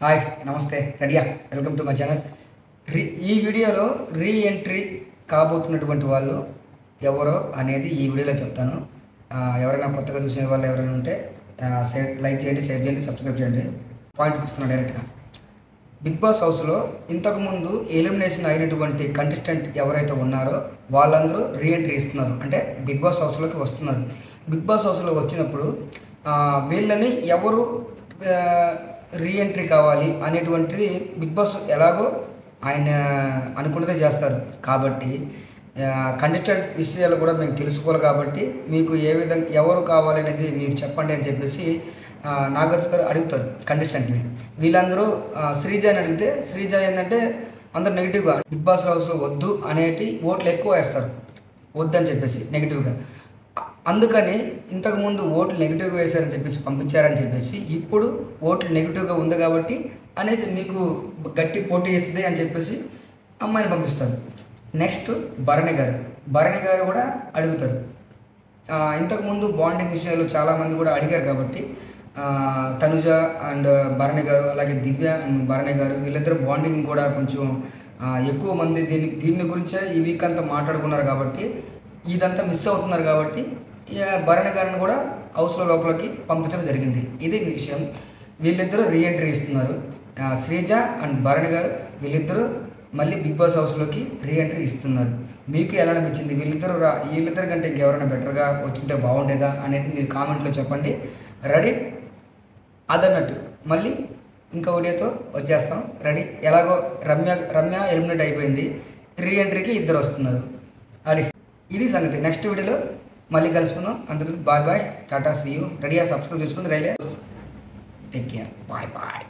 Hi నమస్తే రెడీయా welcome to my channel. ఈ వీడియోలో రీఎంట్రీ కాబోతున్నటువంటి వాళ్ళు ఎవరో అనేది ఈ వీడియోలో చెప్తాను. ఎవరైనా కొత్తగా చూసే వాళ్ళు ఎవరైనా ఉంటే లైక్ చేయండి, షేర్ చేయండి, సబ్స్క్రైబ్ చేయండి. పాయింట్కి వస్తున్నాను డైరెక్ట్గా. బిగ్ బాస్ హౌస్లో ఇంతకుముందు ఎలిమినేషన్ అయినటువంటి కంటెస్టెంట్ ఎవరైతే ఉన్నారో వాళ్ళందరూ రీఎంట్రీ ఇస్తున్నారు, అంటే బిగ్ బాస్ హౌస్లోకి వస్తున్నారు. బిగ్ బాస్ హౌస్లో వచ్చినప్పుడు వీళ్ళని ఎవరు రీఎంట్రీ కావాలి అనేటువంటిది బిగ్ బాస్ ఎలాగో ఆయన అనుకున్నదే చేస్తారు. కాబట్టి కంటెస్టెంట్ విషయాలు కూడా మేము తెలుసుకోవాలి. కాబట్టి మీకు ఏ విధంగా ఎవరు కావాలనేది మీరు చెప్పండి అని చెప్పేసి నాగార్జున గారు అడుగుతారు కంటెస్టెంట్ని. వీళ్ళందరూ శ్రీజ అని అడిగితే శ్రీజ ఏంటంటే అందరూ నెగిటివ్గా బిగ్ బాస్ హౌస్లో వద్దు అనేటి ఓట్లు ఎక్కువ వేస్తారు, వద్దని చెప్పేసి నెగిటివ్గా. అందుకని ఇంతకుముందు ఓట్లు నెగిటివ్గా వేశారని చెప్పేసి పంపించారని చెప్పేసి ఇప్పుడు ఓట్లు నెగిటివ్గా ఉంది కాబట్టి అనేసి మీకు గట్టి పోటీ వేస్తుంది అని చెప్పేసి అమ్మాయిని పంపిస్తారు. నెక్స్ట్ భరణి గారు కూడా అడుగుతారు. ఇంతకుముందు బాండింగ్ విషయాలు చాలామంది కూడా అడిగారు కాబట్టి తనుజ అండ్ భరణి గారు, అలాగే దివ్య అండ్ భరణి గారు వీళ్ళిద్దరు బాండింగ్ కూడా కొంచెం ఎక్కువ మంది దీని గురించే ఈ వీక్ అంతా మాట్లాడుకున్నారు. కాబట్టి ఇదంతా మిస్ అవుతున్నారు. కాబట్టి భరణి గారిని కూడా హౌస్లో లోపలికి పంపించడం జరిగింది. ఇది విషయం. వీళ్ళిద్దరూ రీఎంట్రీ ఇస్తున్నారు. శ్రీజ అండ్ భరణి గారు వీళ్ళిద్దరూ మళ్ళీ బిగ్ బాస్ హౌస్లోకి రీఎంట్రీ ఇస్తున్నారు. మీకు ఎలా అనిపించింది? వీళ్ళిద్దరు కంటే ఇంకెవరైనా బెటర్గా వచ్చుంటే బాగుండేదా అనేది మీరు కామెంట్లో చెప్పండి. రెడీ అదన్నట్టు మళ్ళీ ఇంకో వీడియోతో వచ్చేస్తాం. రెడీ. ఎలాగో రమ్య ఎలిమినేట్ అయిపోయింది, రీఎంట్రీకి ఇద్దరు వస్తున్నారు. ఇది సంగతి. నెక్స్ట్ వీడియోలో మళ్ళీ కలుసుకుందాం. అందరూ bye bye, tata, see you. రెడీగా సబ్స్క్రైబ్ చేసుకోండి. Ready, take care, bye bye.